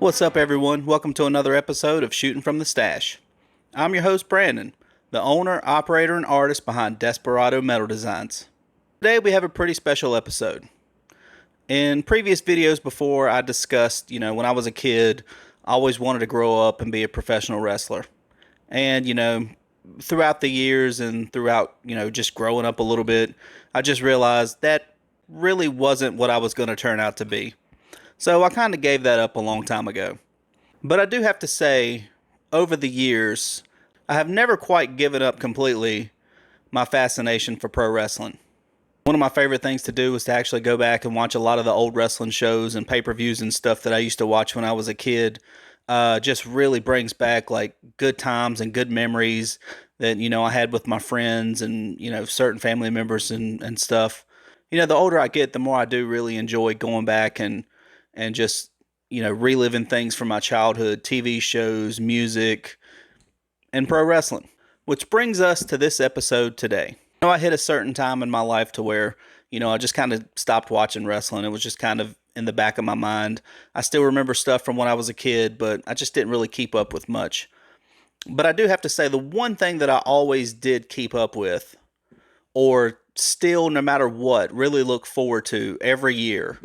What's up, everyone? Welcome to another episode of Shootin' from the Stache. I'm your host, Brandon, the owner, operator, and artist behind Desperado Metal Designs. Today we have a pretty special episode. In previous videos before, I discussed, when I was a kid, I always wanted to grow up and be a professional wrestler. And, throughout the years and throughout, just growing up a little bit, I just realized that really wasn't what I was going to turn out to be. So I kind of gave that up a long time ago. But I do have to say, over the years, I have never quite given up completely my fascination for pro wrestling. One of my favorite things to do is to actually go back and watch a lot of the old wrestling shows and pay-per-views and stuff that I used to watch when I was a kid. Just really brings back like good times and good memories that, I had with my friends and, certain family members and stuff. The older I get, the more I do really enjoy going back and just, reliving things from my childhood, TV shows, music, and pro wrestling. Which brings us to this episode today. I hit a certain time in my life to where, I just kind of stopped watching wrestling. It was just kind of in the back of my mind. I still remember stuff from when I was a kid, but I just didn't really keep up with much. But I do have to say, the one thing that I always did keep up with, or still, no matter what, really look forward to every year,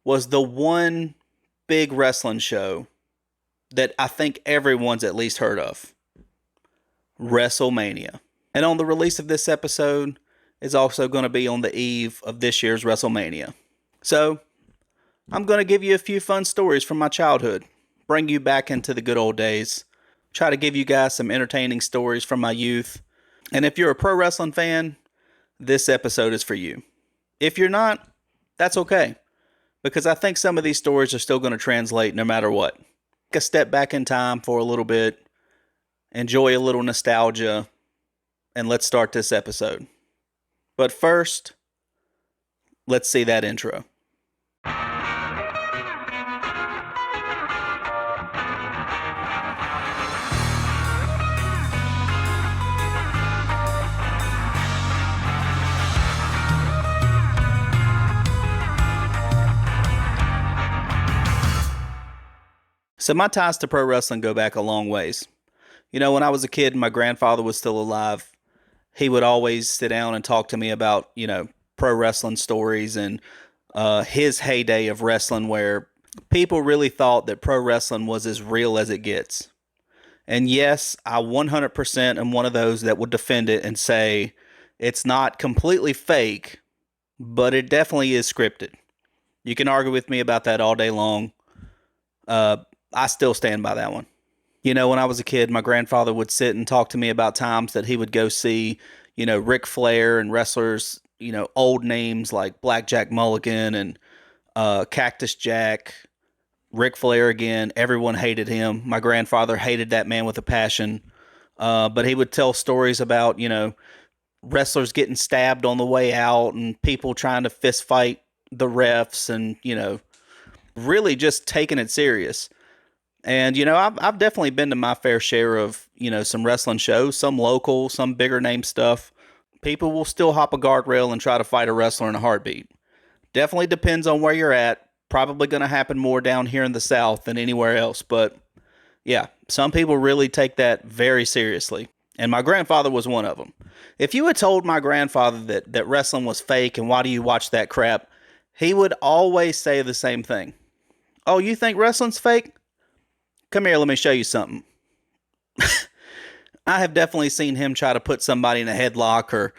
was the one big wrestling show that I think everyone's at least heard of. Wrestlemania. And on the release of this episode is also going to be on the eve of this year's Wrestlemania. So, I'm going to give you a few fun stories from my childhood, bring you back into the good old days, try to give you guys some entertaining stories from my youth. And if you're a pro wrestling fan, this episode is for you. If you're not, that's okay, because I think some of these stories are still going to translate no matter what. Take a step back in time for a little bit, enjoy a little nostalgia, and let's start this episode. But first, let's see that intro. So my ties to pro wrestling go back a long ways. When I was a kid and my grandfather was still alive, he would always sit down and talk to me about, pro wrestling stories and his heyday of wrestling, where people really thought that pro wrestling was as real as it gets. And yes, I 100% am one of those that would defend it and say it's not completely fake, but it definitely is scripted. You can argue with me about that all day long. I still stand by that one. When I was a kid, my grandfather would sit and talk to me about times that he would go see, Ric Flair and wrestlers, old names like Blackjack Mulligan and Cactus Jack, Ric Flair again. Everyone hated him. My grandfather hated that man with a passion. But he would tell stories about, wrestlers getting stabbed on the way out and people trying to fist fight the refs and, really just taking it serious. And, I've definitely been to my fair share of, some wrestling shows, some local, some bigger name stuff. People will still hop a guardrail and try to fight a wrestler in a heartbeat. Definitely depends on where you're at. Probably going to happen more down here in the South than anywhere else. But yeah, some people really take that very seriously. And my grandfather was one of them. If you had told my grandfather that wrestling was fake and why do you watch that crap, he would always say the same thing. Oh, you think wrestling's fake? Come here, let me show you something. I have definitely seen him try to put somebody in a headlock or,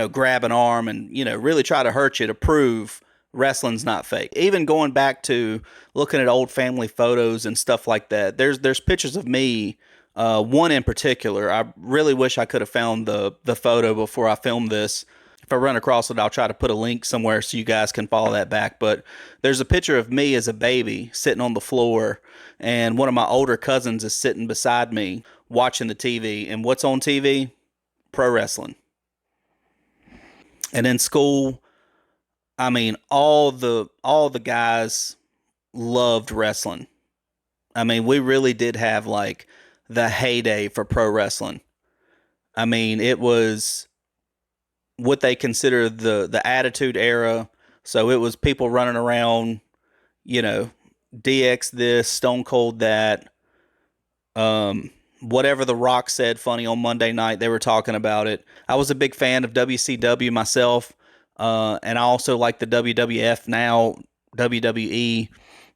grab an arm and, really try to hurt you to prove wrestling's not fake. Even going back to looking at old family photos and stuff like that, there's pictures of me, one in particular. I really wish I could have found the photo before I filmed this. If I run across it, I'll try to put a link somewhere so you guys can follow that back. But there's a picture of me as a baby sitting on the floor, and one of my older cousins is sitting beside me watching the TV. And what's on TV? Pro wrestling. And in school, all the guys loved wrestling. We really did have like the heyday for pro wrestling. It was what they consider the Attitude Era. So it was people running around, DX this, Stone Cold that, whatever The Rock said funny on Monday night, they were talking about it. I was a big fan of WCW myself, and I also like the WWF now, WWE.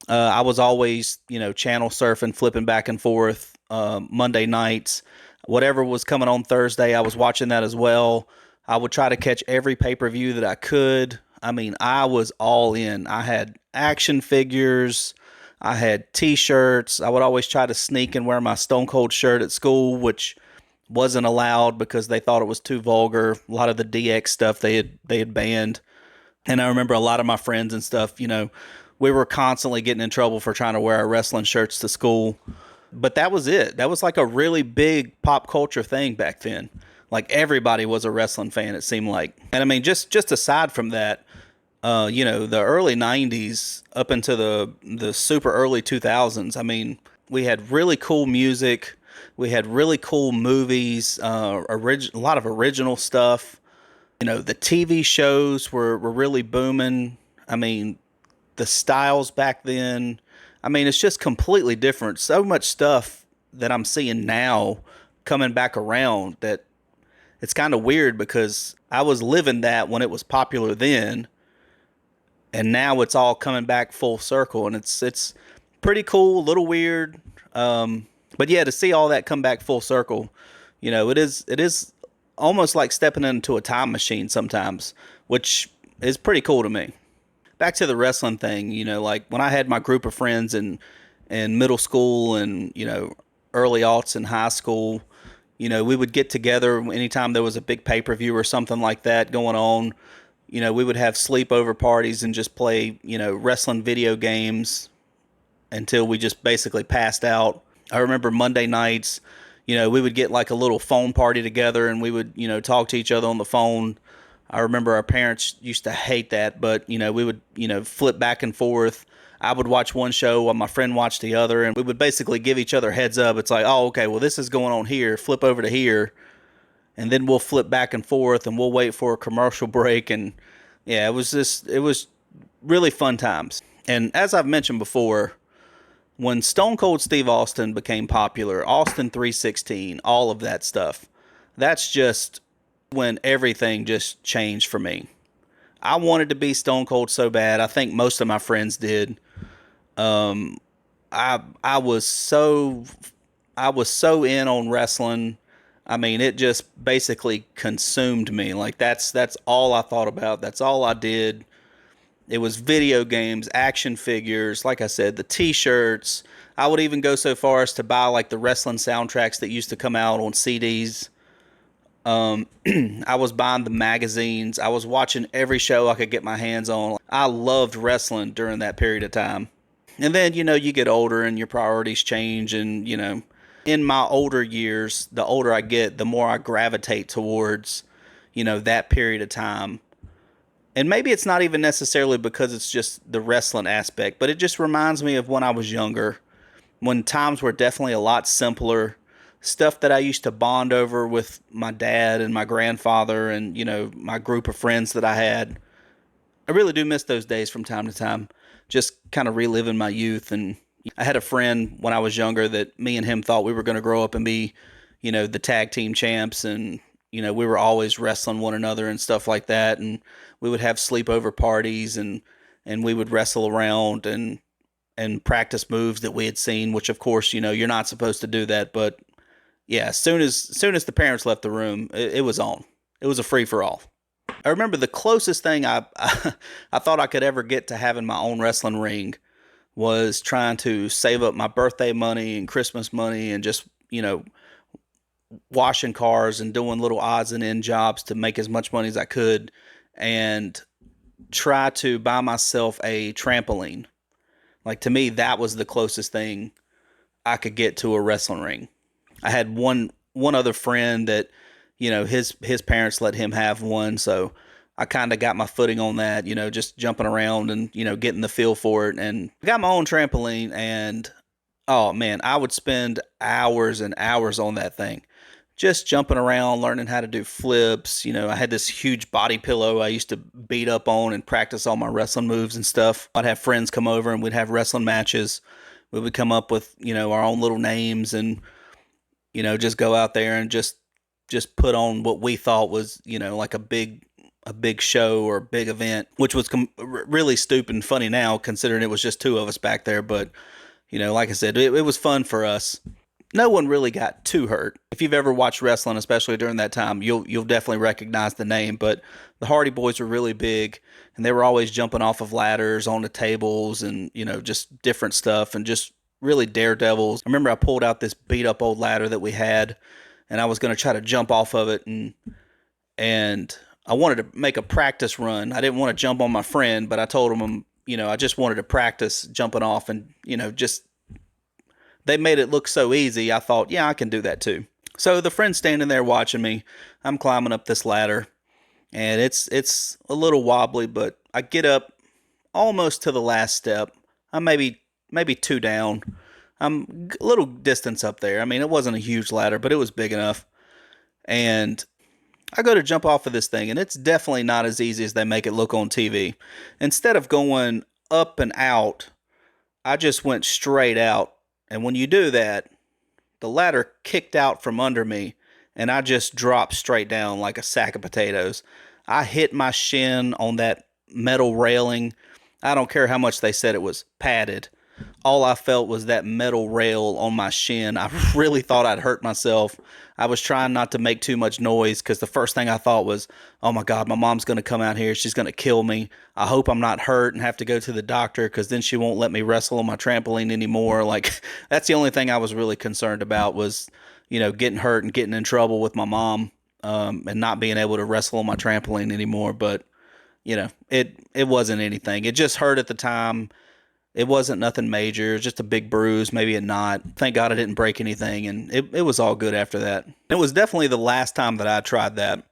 I was always, channel surfing, flipping back and forth Monday nights. Whatever was coming on Thursday, I was watching that as well. I would try to catch every pay per view that I could. I mean, I was all in. I had action figures. I had T-shirts. I would always try to sneak and wear my Stone Cold shirt at school, which wasn't allowed because they thought it was too vulgar. A lot of the DX stuff they had banned. And I remember a lot of my friends and stuff, we were constantly getting in trouble for trying to wear our wrestling shirts to school. But that was it. That was like a really big pop culture thing back then. Like everybody was a wrestling fan, it seemed like. And I mean, just aside from that, the early 90s up into the super early 2000s, I mean, we had really cool music. We had really cool movies, a lot of original stuff. The TV shows were really booming. I mean, the styles back then, I mean, it's just completely different. So much stuff that I'm seeing now coming back around that it's kind of weird because I was living that when it was popular then, and now it's all coming back full circle, and it's pretty cool, a little weird. But yeah, to see all that come back full circle, it is almost like stepping into a time machine sometimes, which is pretty cool to me. Back to the wrestling thing, like when I had my group of friends in middle school and, early aughts in high school, we would get together anytime there was a big pay-per-view or something like that going on. We would have sleepover parties and just play, wrestling video games until we just basically passed out. I remember Monday nights, we would get like a little phone party together and we would, talk to each other on the phone. I remember our parents used to hate that, but, we would, flip back and forth. I would watch one show while my friend watched the other, and we would basically give each other heads up. It's like, oh, okay, well, this is going on here. Flip over to here. And then we'll flip back and forth and we'll wait for a commercial break. And yeah, it was really fun times. And as I've mentioned before, when Stone Cold Steve Austin became popular, Austin 316, all of that stuff, that's just when everything just changed for me. I wanted to be Stone Cold so bad. I think most of my friends did. I was so in on wrestling. I mean, it just basically consumed me. Like that's all I thought about. That's all I did. It was video games, action figures, like I said, the T-shirts. I would even go so far as to buy like the wrestling soundtracks that used to come out on CDs. I was buying the magazines. I was watching every show I could get my hands on. I loved wrestling during that period of time. And then, you get older and your priorities change. And, in my older years, the older I get, the more I gravitate towards, that period of time. And maybe it's not even necessarily because it's just the wrestling aspect, but it just reminds me of when I was younger, when times were definitely a lot simpler. Stuff that I used to bond over with my dad and my grandfather and, my group of friends that I had. I really do miss those days from time to time, just kind of reliving my youth. And I had a friend when I was younger that me and him thought we were going to grow up and be, the tag team champs. And, we were always wrestling one another and stuff like that. And we would have sleepover parties and we would wrestle around and practice moves that we had seen, which of course, you're not supposed to do that. But yeah, as soon as the parents left the room, it was on. It was a free for all. I remember the closest thing I thought I could ever get to having my own wrestling ring was trying to save up my birthday money and Christmas money and just, washing cars and doing little odds and end jobs to make as much money as I could and try to buy myself a trampoline. Like, to me, that was the closest thing I could get to a wrestling ring. I had one other friend that, his parents let him have one, so I kind of got my footing on that, just jumping around and, getting the feel for it. And I got my own trampoline, and oh man, I would spend hours and hours on that thing. just jumping around, learning how to do flips. I had this huge body pillow I used to beat up on and practice all my wrestling moves and stuff. I'd have friends come over and we'd have wrestling matches. We would come up with, our own little names and, just go out there and just put on what we thought was, like a big show or a big event, which was really stupid and funny now considering it was just two of us back there. But, like I said, it was fun for us. No one really got too hurt. If you've ever watched wrestling, especially during that time, you'll definitely recognize the name. But the Hardy Boys were really big, and they were always jumping off of ladders onto tables, and just different stuff, and just really daredevils. I remember I pulled out this beat up old ladder that we had, and I was going to try to jump off of it, and I wanted to make a practice run. I didn't want to jump on my friend, but I told him, I just wanted to practice jumping off, and just they made it look so easy. I thought, yeah, I can do that too. So the friend's standing there watching me. I'm climbing up this ladder, and it's a little wobbly, but I get up almost to the last step. I'm maybe two down. I'm a little distance up there. I mean, it wasn't a huge ladder, but it was big enough. And I go to jump off of this thing, and it's definitely not as easy as they make it look on TV. Instead of going up and out, I just went straight out. And when you do that, the ladder kicked out from under me, and I just dropped straight down like a sack of potatoes. I hit my shin on that metal railing. I don't care how much they said it was padded. All I felt was that metal rail on my shin. I really thought I'd hurt myself. I was trying not to make too much noise because the first thing I thought was, oh my God, my mom's going to come out here. She's going to kill me. I hope I'm not hurt and have to go to the doctor because then she won't let me wrestle on my trampoline anymore. Like, that's the only thing I was really concerned about was, getting hurt and getting in trouble with my mom, and not being able to wrestle on my trampoline anymore. But, it wasn't anything. It just hurt at the time. It wasn't nothing major. It was just a big bruise, maybe a knot. Thank God I didn't break anything, and it was all good after that. It was definitely the last time that I tried that.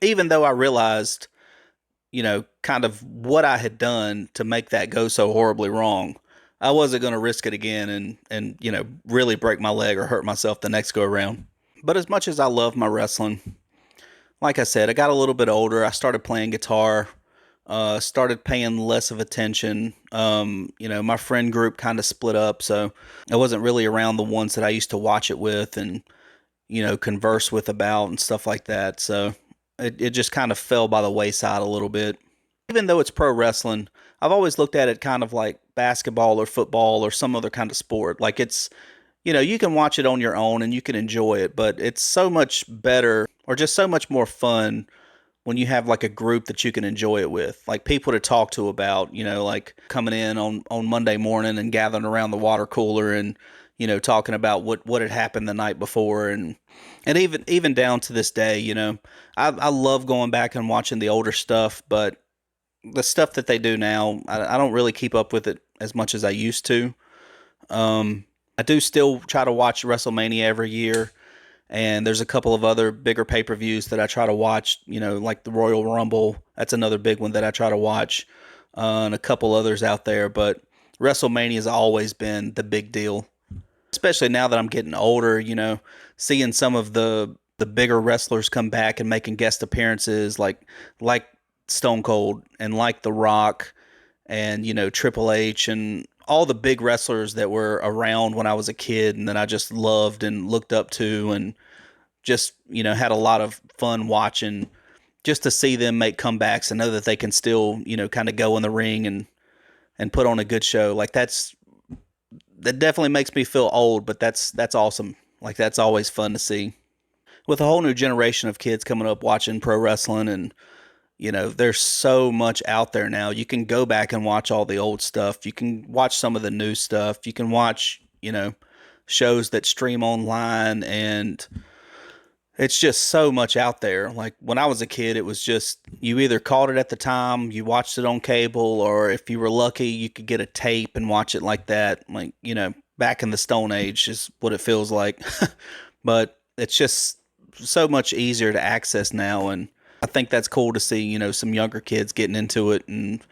Even though I realized, kind of what I had done to make that go so horribly wrong, I wasn't going to risk it again and really break my leg or hurt myself the next go around. But as much as I love my wrestling, like I said, I got a little bit older. I started playing guitar. Started paying less of attention. My friend group kind of split up, so I wasn't really around the ones that I used to watch it with and, converse with about and stuff like that. So it just kind of fell by the wayside a little bit. Even though it's pro wrestling, I've always looked at it kind of like basketball or football or some other kind of sport. Like it's, you can watch it on your own and you can enjoy it, but it's so much better or just so much more fun when you have like a group that you can enjoy it with, like people to talk to about, like coming in on Monday morning and gathering around the water cooler and, talking about what had happened the night before. And even down to this day, I love going back and watching the older stuff, but the stuff that they do now, I don't really keep up with it as much as I used to. I do still try to watch Wrestlemania every year. And there's a couple of other bigger pay-per-views that I try to watch, like the Royal Rumble. That's another big one that I try to watch, and a couple others out there. But WrestleMania has always been the big deal, especially now that I'm getting older, seeing some of the bigger wrestlers come back and making guest appearances like Stone Cold and like The Rock and, Triple H and all the big wrestlers that were around when I was a kid and that I just loved and looked up to and just, had a lot of fun watching just to see them make comebacks and know that they can still, kind of go in the ring and put on a good show. Like that definitely makes me feel old, but that's awesome. Like that's always fun to see. With a whole new generation of kids coming up watching pro wrestling and, there's so much out there now. You can go back and watch all the old stuff. You can watch some of the new stuff. You can watch, shows that stream online, and it's just so much out there. Like when I was a kid, it was just, you either caught it at the time, you watched it on cable, or if you were lucky, you could get a tape and watch it like that. Like, back in the Stone Age is what it feels like. But it's just so much easier to access now, and I think that's cool to see, some younger kids getting into it and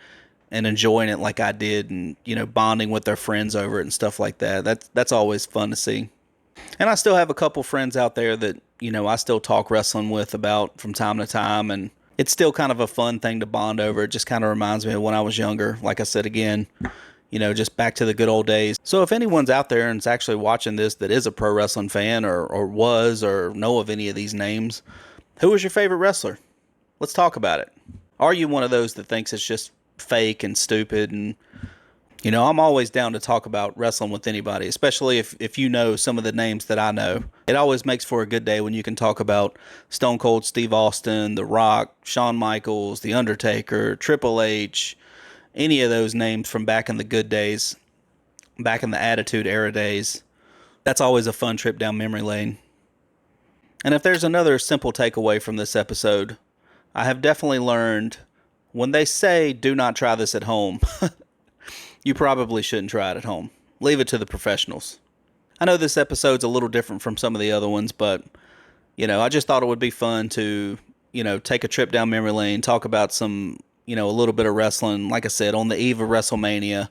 enjoying it like I did and, bonding with their friends over it and stuff like that. That's always fun to see. And I still have a couple friends out there that, I still talk wrestling with about from time to time. And it's still kind of a fun thing to bond over. It just kind of reminds me of when I was younger. Like I said again, just back to the good old days. So if anyone's out there and is actually watching this that is a pro wrestling fan or was or know of any of these names, who was your favorite wrestler? Let's talk about it. Are you one of those that thinks it's just fake and stupid? And, I'm always down to talk about wrestling with anybody, especially if you know some of the names that I know. It always makes for a good day when you can talk about Stone Cold Steve Austin, The Rock, Shawn Michaels, The Undertaker, Triple H, any of those names from back in the good days, back in the Attitude Era days. That's always a fun trip down memory lane. And if there's another simple takeaway from this episode, I have definitely learned when they say do not try this at home, you probably shouldn't try it at home. Leave it to the professionals. I know this episode's a little different from some of the other ones, but, I just thought it would be fun to, take a trip down memory lane, talk about some, a little bit of wrestling. Like I said, on the eve of Wrestlemania.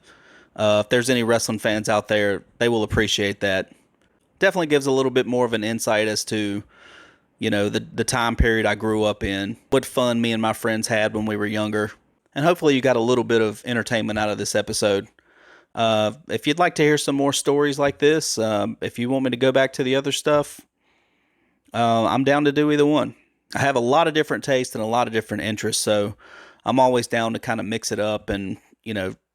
If there's any wrestling fans out there, they will appreciate that. Definitely gives a little bit more of an insight as to, the time period I grew up in, what fun me and my friends had when we were younger. And hopefully you got a little bit of entertainment out of this episode. If you'd like to hear some more stories like this, if you want me to go back to the other stuff, I'm down to do either one. I have a lot of different tastes and a lot of different interests, so I'm always down to kind of mix it up and,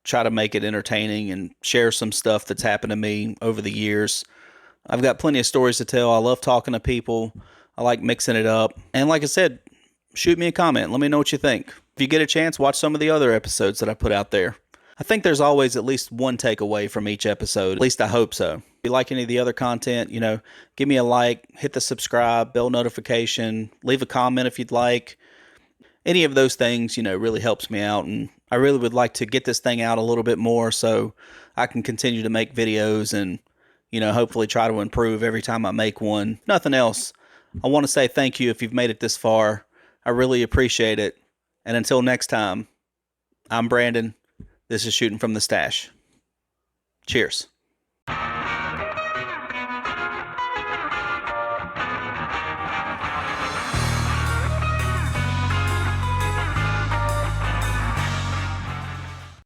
try to make it entertaining and share some stuff that's happened to me over the years. I've got plenty of stories to tell. I love talking to people. I like mixing it up. And like I said, shoot me a comment. Let me know what you think. If you get a chance, watch some of the other episodes that I put out there. I think there's always at least one takeaway from each episode. At least I hope so. If you like any of the other content, give me a like, hit the subscribe, bell notification, leave a comment if you'd like. Any of those things, really helps me out. And I really would like to get this thing out a little bit more so I can continue to make videos and, hopefully try to improve every time I make one. Nothing else. I want to say thank you if you've made it this far. I really appreciate it. And until next time, I'm Brandon. This is Shootin' from the Stache. Cheers.